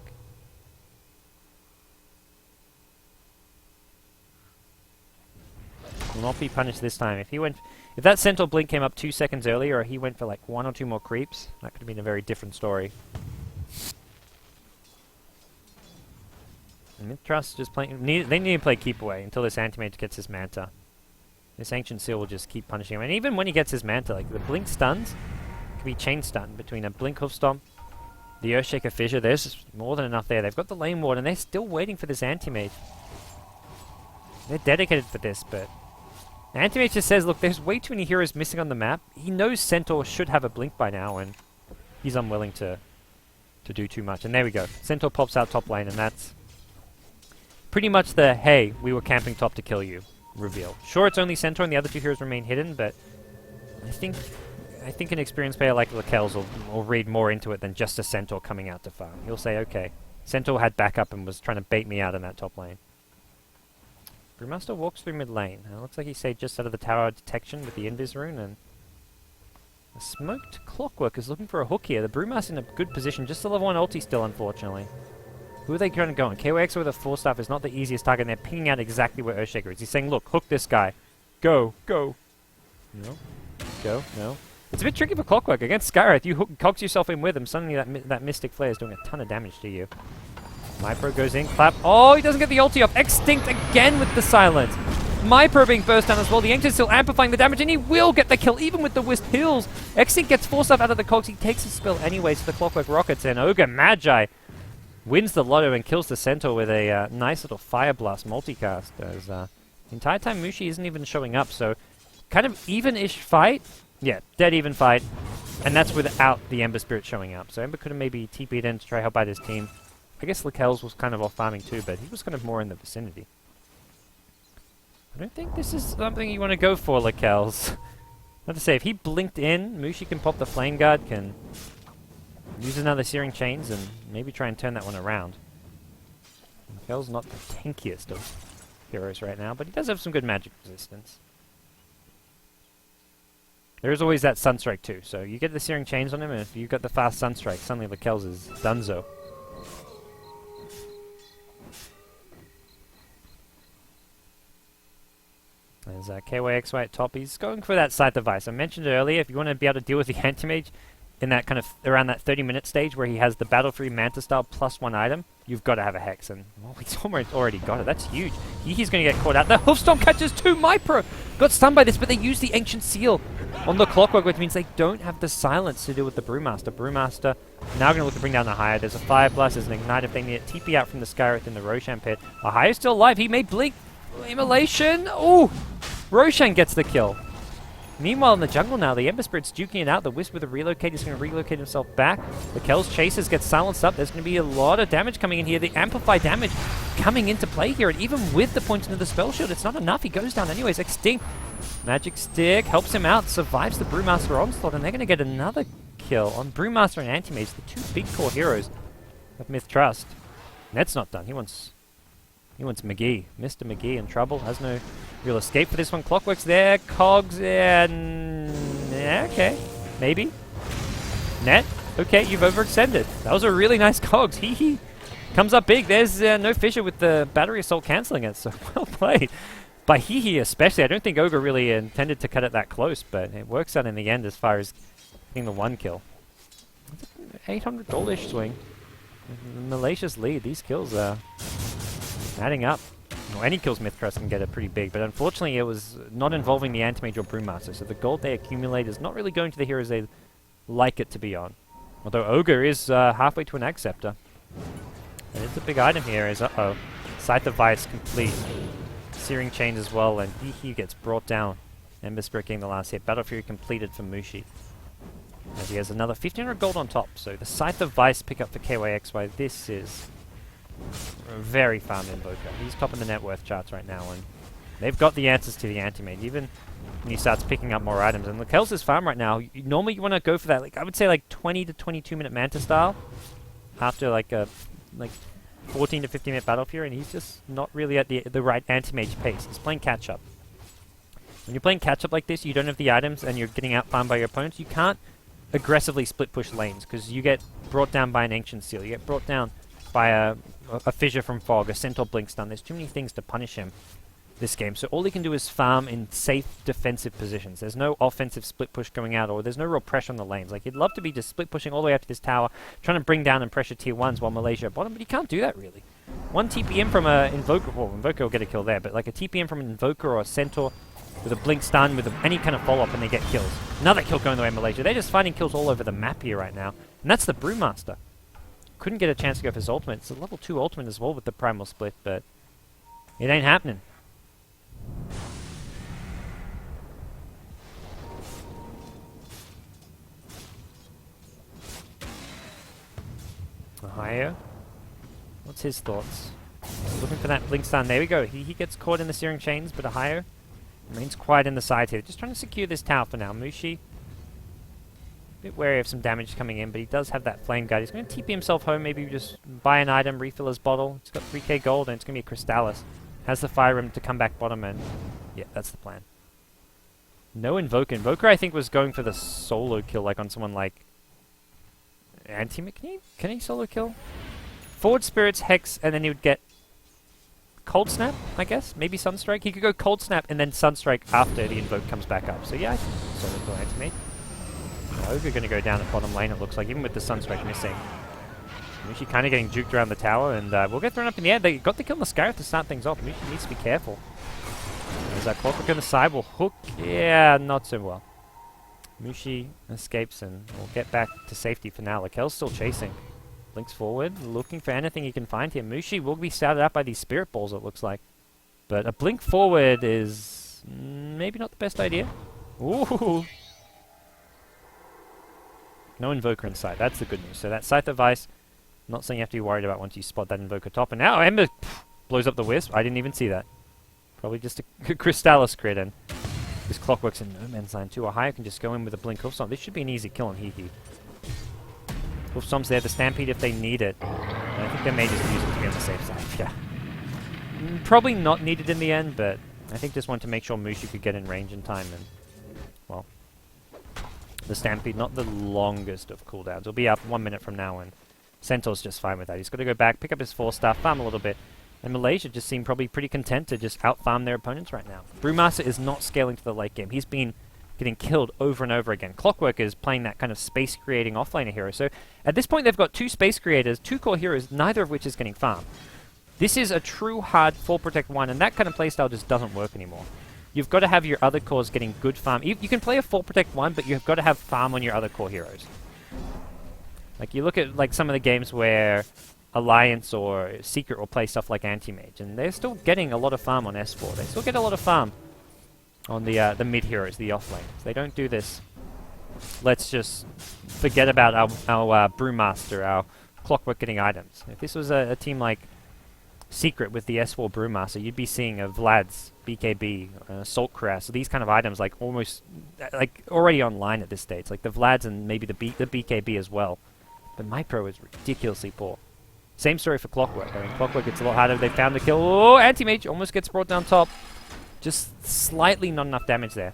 Will not be punished this time. If that Centaur blink came up 2 seconds earlier, or he went for like 1 or 2 more creeps, that could have been a very different story. And MiTH just playing... They need to play keep away until this Anti-Mage gets his Manta. This Ancient Seal will just keep punishing him. And even when he gets his Manta, like, the Blink stuns can be chain stunned between a Blink Hoof Stomp, the Earthshaker Fissure. There's more than enough there. They've got the Lane Ward, and they're still waiting for this Anti-Mage. They're dedicated for this, but... Anti-Mage just says, look, there's way too many heroes missing on the map. He knows Centaur should have a Blink by now, and he's unwilling to do too much. And there we go. Centaur pops out top lane, and that's pretty much the, hey, we were camping top to kill you reveal. Sure, it's only Centaur and the other 2 heroes remain hidden, but I think an experienced player like Lakel's will read more into it than just a Centaur coming out to farm. He'll say, okay, Centaur had backup and was trying to bait me out in that top lane. Brewmaster walks through mid lane. It looks like he stayed just out of the tower detection with the Invis rune, and the smoked Clockwork is looking for a hook here. The Brewmaster in a good position, just a level 1 ulti still, unfortunately. Who are they going to go on? KOX with a 4-staff is not the easiest target, and they're pinging out exactly where Earthshaker is. He's saying, look, hook this guy. Go, go. No. Go, no. It's a bit tricky for Clockwork. Against Skireth, you cogs yourself in with him, suddenly that Mystic Flare is doing a ton of damage to you. MiPro goes in, clap. Oh, he doesn't get the ulti off. Extinct again with the silence. MiPro being burst down as well. The Ancient still amplifying the damage, and he will get the kill, even with the Wisp heals. Extinct gets 4-staff out of the cogs. He takes his spell anyway, so the Clockwork rockets in. Ogre Magi wins the lotto and kills the Centaur with a nice little Fire Blast multicast. As the entire time Mushi isn't even showing up, so kind of even-ish fight. Yeah, dead even fight. And that's without the Ember Spirit showing up. So Ember could have maybe TP'd in to try help out his team. I guess Lakel's was kind of off farming too, but he was kind of more in the vicinity. I don't think this is something you want to go for, Lakel's. Not to say, if he blinked in, Mushi can pop the Flame Guard, can use another Searing Chains, and maybe try and turn that one around. Lakel's not the tankiest of heroes right now, but he does have some good magic resistance. There is always that Sunstrike too, so you get the Searing Chains on him, and if you've got the fast Sunstrike, suddenly Lakel's is donezo. There's KYXY at top. He's going for that Scythe device. I mentioned it earlier, if you want to be able to deal with the Anti-Mage in that kind of around that 30-minute stage where he has the battle-free Manta style plus 1 item, you've got to have a Hex, and well, he's almost already got it. That's huge. He's going to get caught out. The Hoofstomp catches 2. MiPro got stunned by this, but they use the Ancient Seal on the Clockwork, which means they don't have the silence to deal with the Brewmaster. Brewmaster now going to look to bring down the Haya. There's a Fire Blast, there's an Ignite if they need it. TP out from the Skireth in the Roshan pit. Haya's still alive. He may blink. Immolation. Oh! Roshan gets the kill. Meanwhile, in the jungle now, the Ember Spirit's duking it out. The Wisp with a relocate is going to relocate himself back. The Kel's Chasers get silenced up. There's going to be a lot of damage coming in here. The Amplify damage coming into play here. And even with the points into the Spell Shield, it's not enough. He goes down anyways. Extinct. Magic Stick helps him out. Survives the Brewmaster onslaught. And they're going to get another kill on Brewmaster and Anti-Mage, the two big core heroes of MiTH Trust. Ned's not done. He wants McGee. Mr. McGee in trouble. Has no real escape for this one. Clockwork's there. Cogs, yeah, okay. Maybe. Net. Okay, you've overextended. That was a really nice Cogs. He comes up big. There's no Fissure with the Battery Assault cancelling it, so well played. By He especially. I don't think Ogre really intended to cut it that close, but it works out in the end as far as getting the one kill. $800 swing. Malaysia's lead. These kills are adding up. Well, any kills MiTH Trust can get it pretty big, but unfortunately it was not involving the Anti-Mage or Brewmaster, so the gold they accumulate is not really going to the heroes they like it to be on. Although Ogre is halfway to an Egg Scepter. And it's a big item here is, Scythe of Vice complete. Searing Chains as well, and he gets brought down. Ember Spirit getting the last hit. Battle Fury completed for Mushi. As he has another 1500 gold on top, so the Scythe of Vice pick up for KYXY. This is a very farmed Invoker. He's topping the net worth charts right now, and they've got the answers to the Anti-Mage, even when he starts picking up more items. And Lakel's farm right now, normally you want to go for that, like I would say like 20 to 22 minute Manta style, after like a 14 to 15 minute Battle Fury, and he's just not really at the right Anti-Mage pace. He's playing catch-up. When you're playing catch-up like this, you don't have the items, and you're getting out-farmed by your opponents, you can't aggressively split push lanes, because you get brought down by an Ancient Seal, you get brought down by a Fissure from Fog, a Centaur Blink Stun. There's too many things to punish him this game, so all he can do is farm in safe defensive positions. There's no offensive split push going out, or there's no real pressure on the lanes. Like, he'd love to be just split pushing all the way up to this tower, trying to bring down and pressure tier 1s while Malaysia at bottom, but he can't do that really. One TPM from a Invoker, well, Invoker will get a kill there, but like a TPM from an Invoker or a Centaur with a Blink Stun, with any kind of follow-up, and they get kills. Another kill going the way of Malaysia. They're just finding kills all over the map here right now, and that's the Brewmaster. Couldn't get a chance to go for his ultimate. It's a level 2 ultimate as well with the Primal Split, but it ain't happening. Ohio? What's his thoughts? Looking for that Blink Stun. There we go. He gets caught in the Searing Chains, but Ohio remains quiet in the side here. Just trying to secure this tower for now. Mushi, a bit wary of some damage coming in, but he does have that Flame Guard. He's going to TP himself home, maybe just buy an item, refill his bottle. It's got 3k gold, and it's going to be a Crystallis. Has the Fire Rim to come back bottom, and yeah, that's the plan. No Invoker. Invoker, I think, was going for the solo kill, like on someone like Anti-Mage. Can he solo kill? Forward Spirits, Hex, and then he would get Cold Snap, I guess? Maybe Sunstrike? He could go Cold Snap and then Sunstrike after the Invoke comes back up. So yeah, I think solo kill Anti-Mage. Ogre going to go down at bottom lane, it looks like, even with the Sunstrike missing. Mushi kind of getting juked around the tower, and we'll get thrown up in the air. They got the kill on the Scarif to start things off. Mushi needs to be careful. There's that Clockwork on the side, will hook. Yeah, not so well. Mushi escapes and will get back to safety for now. Lakel's still chasing. Blinks forward, looking for anything he can find here. Mushi will be started out by these Spirit Balls, it looks like. But a blink forward is maybe not the best idea. Ooh! No Invoker in sight, that's the good news. So that Scythe of Ice, not something you have to be worried about once you spot that Invoker top. And now Ember blows up the Wisp. I didn't even see that. Probably just a Crystallis crit, and this Clockwork's in no man's land too. Ohio can just go in with a Blink Hoofstomp. This should be an easy kill on Hehe. Hoofstomp's there, the Stampede if they need it. And I think they may just use it to be on the safe side. Yeah. Probably not needed in the end, but I think just wanted to make sure Mushi could get in range in time, and, well, the Stampede, not the longest of cooldowns. It'll be up 1 minute from now, and Centaur's just fine with that. He's got to go back, pick up his 4-star, farm a little bit. And Malaysia just seem probably pretty content to just out-farm their opponents right now. Brewmaster is not scaling to the late game. He's been getting killed over and over again. Clockwork is playing that kind of space-creating offlaner hero. So at this point, they've got 2 space creators, 2 core heroes, neither of which is getting farmed. This is a true hard Fall Protect 1, and that kind of playstyle just doesn't work anymore. You've got to have your other cores getting good farm. You can play a Fall Protect 1, but you've got to have farm on your other core heroes. Like, you look at like some of the games where Alliance or Secret will play stuff like Anti-Mage, and they're still getting a lot of farm on S4. They still get a lot of farm on the mid heroes, the off lanes. They don't do this. Let's just forget about our Brewmaster, our Clockwork getting items. If this was a team like Secret with the S4 Brewmaster, you'd be seeing a Vlad's, BKB, Salt Crass, these kind of items like almost like already online at this stage, like the Vlad's and maybe the BKB as well. But MiPro is ridiculously poor. Same story for Clockwork. I mean, Clockwork gets a lot harder. They found the kill. Oh, Anti-Mage almost gets brought down top. Just slightly not enough damage there.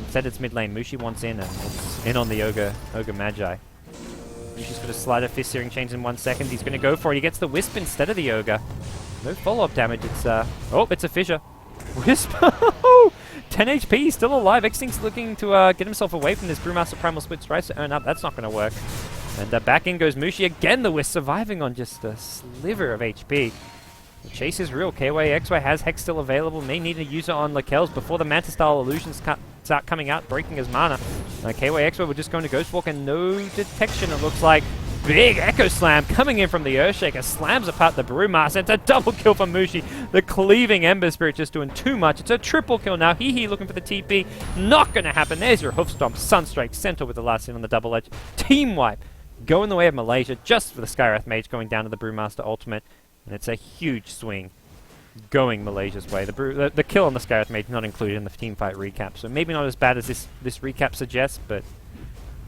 Instead it's mid lane. Mushi wants in, and it's in on the Ogre Magi. Mushi's got a slider fist searing chains in 1 second. He's going to go for it. He gets the Wisp instead of the Ogre. No follow-up damage. It's oh, it's a fissure. Wisp. 10 HP, still alive. Xtinct's looking to get himself away from this Brewmaster Primal Split Tries to earn up. That's not going to work. And back in goes Mushi again. The Wisp surviving on just a sliver of HP. The chase is real. KYXY has Hex still available. May need to use it on Lakells before the Manta Style illusions start coming out, breaking his mana. KYXY will just go into Ghostwalk and no detection, it looks like. Big Echo Slam coming in from the Earthshaker. Slams apart the Brewmaster. It's a double kill from Mushi. The cleaving Ember Spirit just doing too much. It's a triple kill now. Hee looking for the TP. Not going to happen. There's your Hoof Stomp. Sunstrike. Centaur with the last hit on the double edge. Team wipe. Going the way of Malaysia just for the Skywrath Mage going down to the Brewmaster ultimate. And it's a huge swing going Malaysia's way. The kill on the Skywrath Mage not included in the team fight recap. So maybe not as bad as this recap suggests, but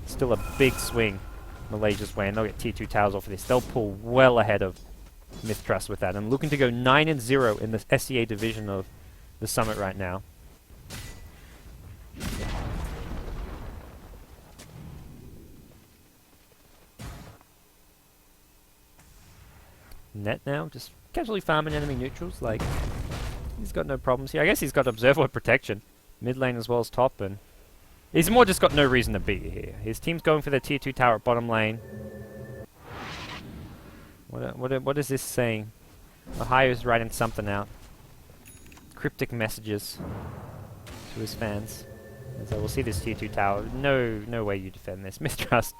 still a big swing Malaysia's way, and they'll get tier 2 towers off of this. They'll pull well ahead of MiTH Trust with that, and looking to go 9-0 in the SEA division of the Summit right now. Net now, just casually farming enemy neutrals, like, he's got no problems here. I guess he's got Observer Protection, mid lane as well as top, and he's more just got no reason to be here. His team's going for their tier 2 tower at bottom lane. What is this saying? Ohio's writing something out. Cryptic messages to his fans. And so we'll see this tier 2 tower. No way you defend this. MiTH Trust,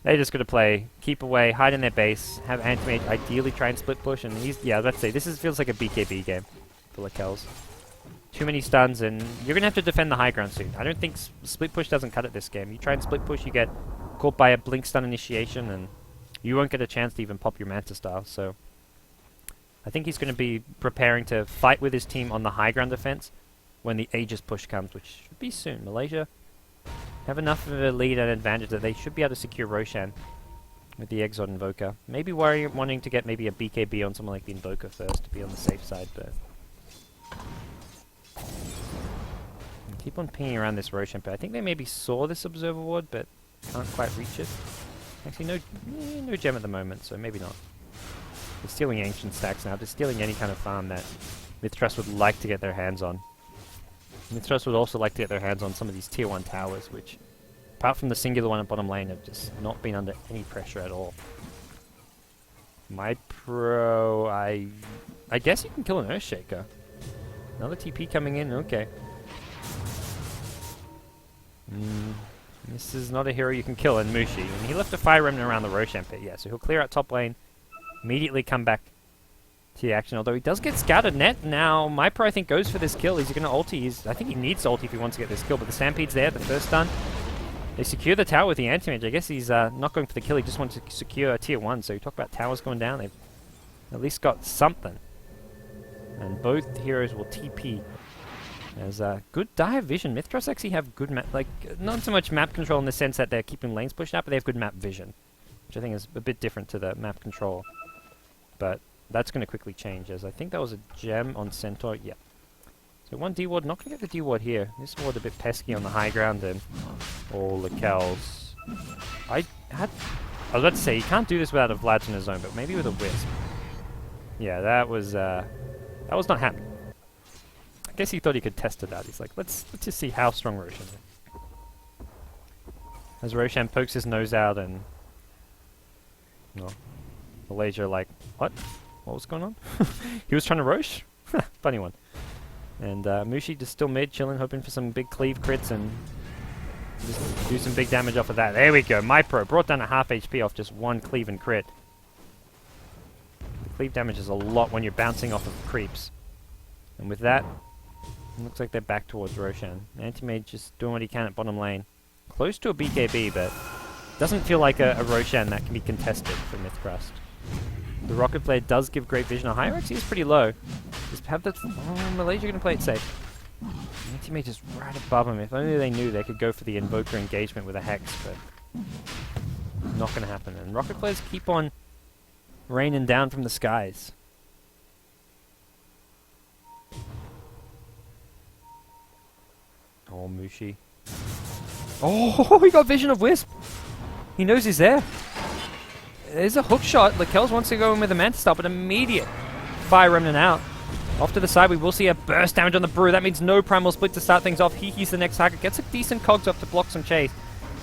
they're just going to play, keep away, hide in their base, have Anti-Mage ideally try and split push, and yeah, let's say, this feels like a BKB game for Lakells. Too many stuns, and you're going to have to defend the high ground soon. I don't think split push doesn't cut it this game. You try and split push, you get caught by a blink stun initiation, and you won't get a chance to even pop your Manta Style. So I think he's going to be preparing to fight with his team on the high ground defense when the Aegis push comes, which should be soon. Malaysia have enough of a lead and advantage that they should be able to secure Roshan with the Exod Invoker. Maybe wanting to get maybe a BKB on someone like the Invoker first to be on the safe side, but keep on pinging around this Roshan, but I think they maybe saw this Observer Ward, but can't quite reach it. Actually, no gem at the moment, so maybe not. They're stealing Ancient stacks now. They're stealing any kind of farm that MiTH Trust would like to get their hands on. MiTH Trust would also like to get their hands on some of these tier 1 towers, which, apart from the singular one at bottom lane, have just not been under any pressure at all. MiPro, I guess you can kill an Earthshaker. Another TP coming in, okay. This is not a hero you can kill in Mushi. And he left a Fire Remnant around the Roshan pit, yeah, so he'll clear out top lane, immediately come back to the action, although he does get scouted net. Now, MiPro, I think, goes for this kill. Is he going to ulti? I think he needs to ulti if he wants to get this kill, but the Stampede's there, the first stun. They secure the tower with the Anti-Mage. I guess he's not going for the kill, he just wants to secure a tier 1, so you talk about towers going down, they've at least got something. And both heroes will TP. As good dive vision. MiTH Trust actually have good map, like, not so much map control in the sense that they're keeping lanes pushed out, but they have good map vision, which I think is a bit different to the map control. But that's going to quickly change, as I think that was a gem on Centaur. Yeah. So one D-Ward, not going to get the D-Ward here. This ward a bit pesky on the high ground, and all the Lakells. I was about to say, you can't do this without a Vlad in his zone, but maybe with a Wisp. Yeah, that was not happening. I guess he thought he could test it out. He's like, let's just see how strong Roshan is. As Roshan pokes his nose out, and well, Malaysia like, what? What was going on? He was trying to Rosh? Funny one. And Mushi just still mid, chilling, hoping for some big cleave crits and just do some big damage off of that. There we go. MiPro brought down a half HP off just one cleave and crit. The cleave damage is a lot when you're bouncing off of creeps. And with that, Looks like they're back towards Roshan. Anti-Mage just doing what he can at bottom lane. Close to a BKB, but doesn't feel like a Roshan that can be contested for MiTH. The Rocket Flare does give great vision. A Hyrax is pretty low. Just have that. Oh, Malaysia gonna play it safe. Anti-Mage is right above him. If only they knew they could go for the Invoker engagement with a Hex, but not gonna happen. And Rocket Flares keep on raining down from the skies. Oh, Mushi. Oh, he got vision of Wisp. He knows he's there. There's a hook shot. Lakelz wants to go in with a Mantis Star, but immediate Fire Remnant out. Off to the side, we will see a burst damage on the Brew. That means no Primal Split to start things off. He's the next target. Gets a decent cogs up to block some chase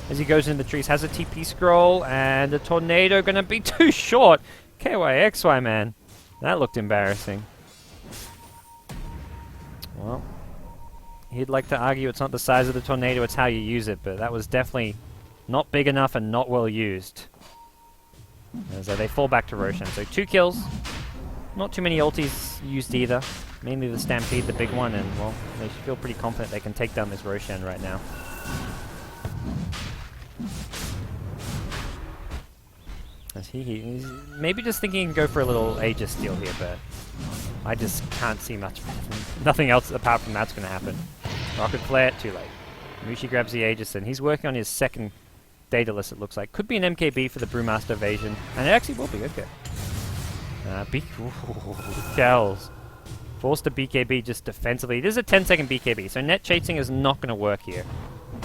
as he goes into the trees. Has a TP scroll, and a Tornado gonna be too short. KYXY, man. That looked embarrassing. Well, he'd like to argue it's not the size of the Tornado, it's how you use it, but that was definitely not big enough and not well used. As they fall back to Roshan. So 2 kills. Not too many ultis used either. Mainly the Stampede, the big one, and well, they feel pretty confident they can take down this Roshan right now. As he's maybe just thinking he can go for a little Aegis steal here, but I just can't see much. Nothing else apart from that's going to happen. Rocket Flare, too late. Mushi grabs the Aegis, and he's working on his second Daedalus, it looks like. Could be an MKB for the Brewmaster evasion, and it actually will be, okay. Kells. Forced to BKB just defensively. This is a 10-second BKB, so net chasing is not going to work here.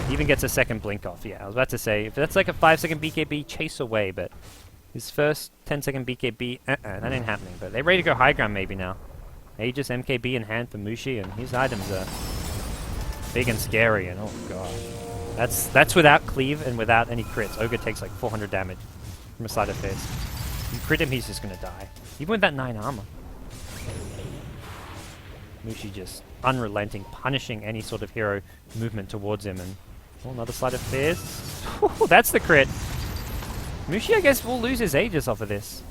He even gets a second blink off. Yeah, I was about to say, if that's like a 5-second BKB, chase away, but his first 10-second BKB, that ain't happening. But they're ready to go high ground maybe now. Aegis MKB in hand for Mushi, and his items are big and scary, and oh god. That's without cleave and without any crits. Ogre takes like 400 damage from a sleight of fist. You crit him, he's just gonna die. Even with that 9 armor. Mushi just unrelenting, punishing any sort of hero movement towards him, and oh, another sleight of fist. That's the crit. Mushi, I guess, will lose his Aegis off of this.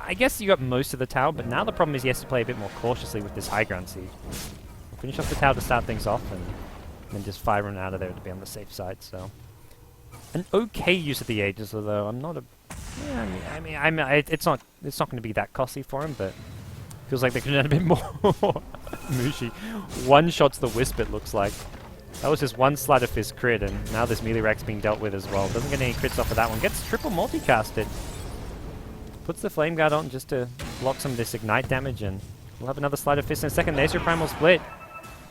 I guess you got most of the tower, but now the problem is he has to play a bit more cautiously with this high ground siege. Finish off the tower to start things off, and then just fire him out of there to be on the safe side. So, an okay use of the Aegis, although I'm not a. Yeah, it's not going to be that costly for him, but feels like they could have done a bit more. Mushi one-shots the Wisp, it looks like. That was just one sleight of fist crit, and now this melee rack's being dealt with as well. Doesn't get any crits off of that one. Gets triple multicasted. Puts the Flame Guard on just to block some of this ignite damage, and we'll have another sleight of fist in a second. There's your Primal Split.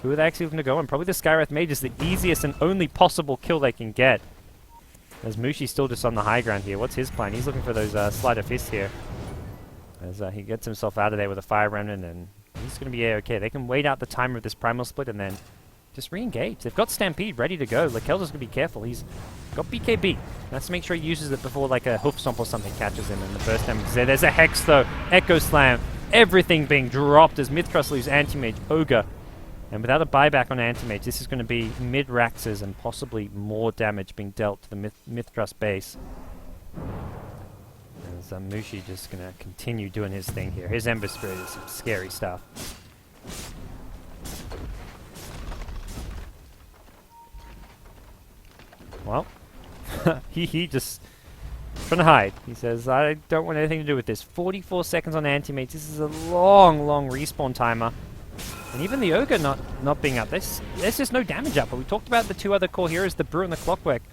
Who are they actually looking to go on? Probably the Skywrath Mage is the easiest and only possible kill they can get. As Mushi's still just on the high ground here. What's his plan? He's looking for those sleight of fists here. As he gets himself out of there with a Fire Remnant, and he's going to be okay. They can wait out the timer of this Primal Split and then just re-engage. They've got Stampede ready to go. Lakelz is going to be careful. He's got BKB. Let's make sure he uses it before like a Hoof Stomp or something catches him, and the burst damage is there. There's a Hex though. Echo Slam. Everything being dropped as MiTH lose Anti-Mage, Ogre. And without a buyback on Anti-Mage, this is going to be mid-Raxes and possibly more damage being dealt to the MiTH base. As Mushi just going to continue doing his thing here. His Ember Spirit is some scary stuff. Well, he just trying to hide. He says, I don't want anything to do with this. 44 seconds on Anti-Mage. This is a long, long respawn timer. And even the Ogre not being up, there's just no damage up. But we talked about the two other core heroes, the Brew and the Clockwork,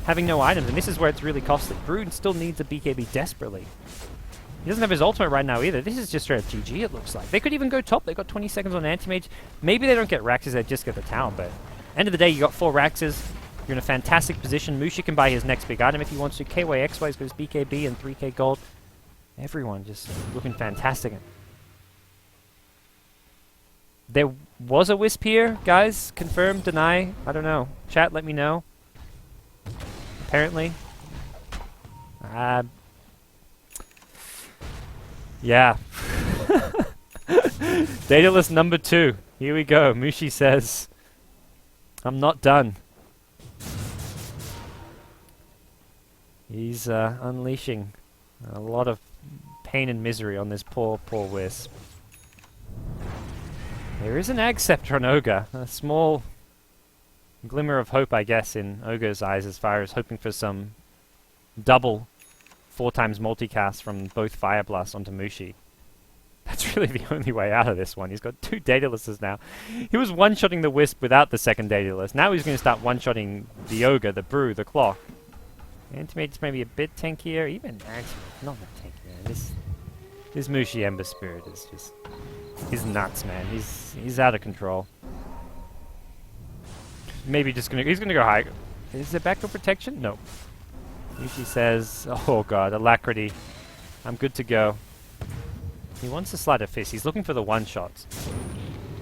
having no items, and this is where it's really costly. Brew still needs a BKB desperately. He doesn't have his ultimate right now either. This is just straight up GG, it looks like. They could even go top. They've got 20 seconds on Anti-Mage. Maybe they don't get Raxes, they just get the tower, but end of the day, you got 4 Raxes. You're in a fantastic position. Mushi can buy his next big item if he wants to. KYXY's got his BKB and 3k gold. Everyone just looking fantastic. There was a Wisp here, guys. Confirm, deny, I don't know. Chat, let me know. Apparently. Yeah. Daedalus number 2. Here we go. Mushi says, I'm not done. He's unleashing a lot of pain and misery on this poor, poor Wisp. There is an Ag Scepter on Ogre. A small glimmer of hope, I guess, in Ogre's eyes as far as hoping for some double 4x multicast from both Fire Blast onto Mushi. That's really the only way out of this one. He's got 2 Daedaluses now. He was one-shotting the Wisp without the second Daedalus. Now he's going to start one-shotting the Ogre, the Brew, the Clock. Antimate's maybe a bit tankier. Even Antimate, not that tanky. This Mushi Ember Spirit is just... He's nuts, man. He's out of control. Maybe just gonna... He's gonna go high. Is there backdoor protection? No. Mushi says... Oh god, Alacrity. I'm good to go. He wants to Sleight of Fist. He's looking for the one-shots.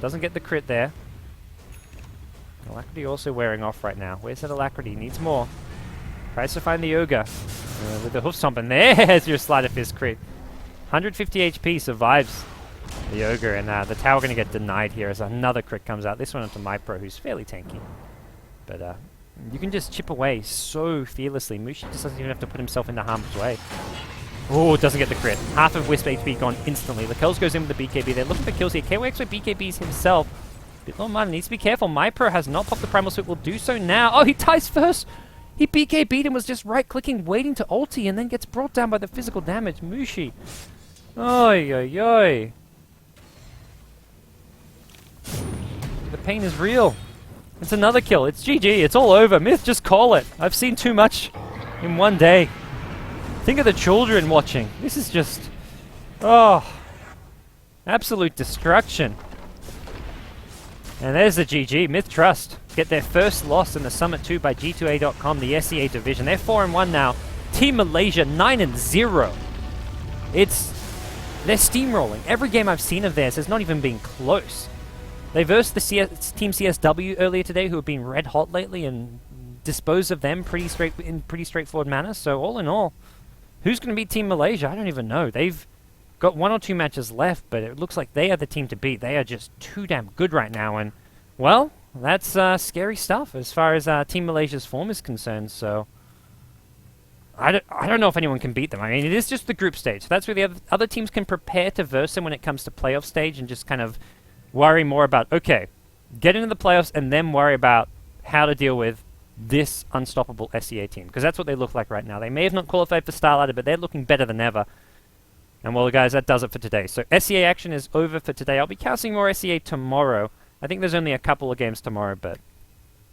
Doesn't get the crit there. Alacrity also wearing off right now. Where's that Alacrity? Needs more. Tries to find the Ogre. With the hoof stomp, and there's your Sleight of Fist crit. 150 HP survives the Ogre, and the tower going to get denied here as another crit comes out. This one onto MiPro, who's fairly tanky. But you can just chip away so fearlessly. Mushi just doesn't even have to put himself into harm's way. Oh, doesn't get the crit. Half of Wisp HP gone instantly. Lakells goes in with the BKB. They're looking for kills here. KOX with BKBs himself. Bit low money. Needs to be careful. MiPro has not popped the Primal Sweep. Will do so now. Oh, he ties first. He BKB'd and was just right-clicking, waiting to ulti, and then gets brought down by the physical damage. Mushi. Oi, oi, oi. The pain is real. It's another kill. It's GG. It's all over. MiTH, just call it. I've seen too much in one day. Think of the children watching. This is just... Oh. Absolute destruction. And there's the GG. MiTH Trust get their first loss in the Summit 2 by G2A.com, the SEA division. They're 4-1 now. Team Malaysia 9-0. They're steamrolling. Every game I've seen of theirs has not even been close. They versed the Team CSW earlier today, who have been red hot lately, and disposed of them in pretty straightforward manner. So all in all, who's going to beat Team Malaysia? I don't even know. They've got 1 or 2 matches left, but it looks like they are the team to beat. They are just too damn good right now, and well, that's scary stuff as far as Team Malaysia's form is concerned. So I don't know if anyone can beat them. I mean, it is just the group stage. So that's where the other teams can prepare to verse them when it comes to playoff stage, and just kind of worry more about, okay, get into the playoffs and then worry about how to deal with this unstoppable SEA team. Because that's what they look like right now. They may have not qualified for Starlighter, but they're looking better than ever. And well, guys, that does it for today. So SEA action is over for today. I'll be casting more SEA tomorrow. I think there's only a couple of games tomorrow, but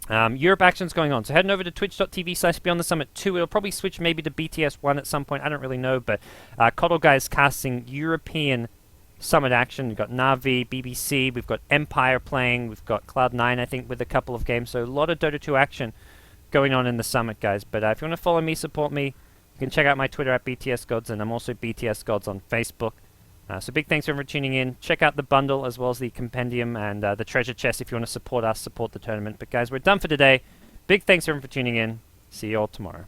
Europe action's going on. So heading over to twitch.tv/Beyond the Summit 2. It'll probably switch maybe to BTS 1 at some point. I don't really know, but Coddle Guys casting European Summit action. We've got Na'Vi, BBC, we've got Empire playing, we've got Cloud9, I think, with a couple of games. So a lot of Dota 2 action going on in the Summit, guys. But if you want to follow me, support me, you can check out my Twitter at BTSGods, and I'm also BTSGods on Facebook. So big thanks everyone for tuning in. Check out the bundle as well as the compendium and the treasure chest if you want to support us, support the tournament. But guys, we're done for today. Big thanks everyone for tuning in. See you all tomorrow.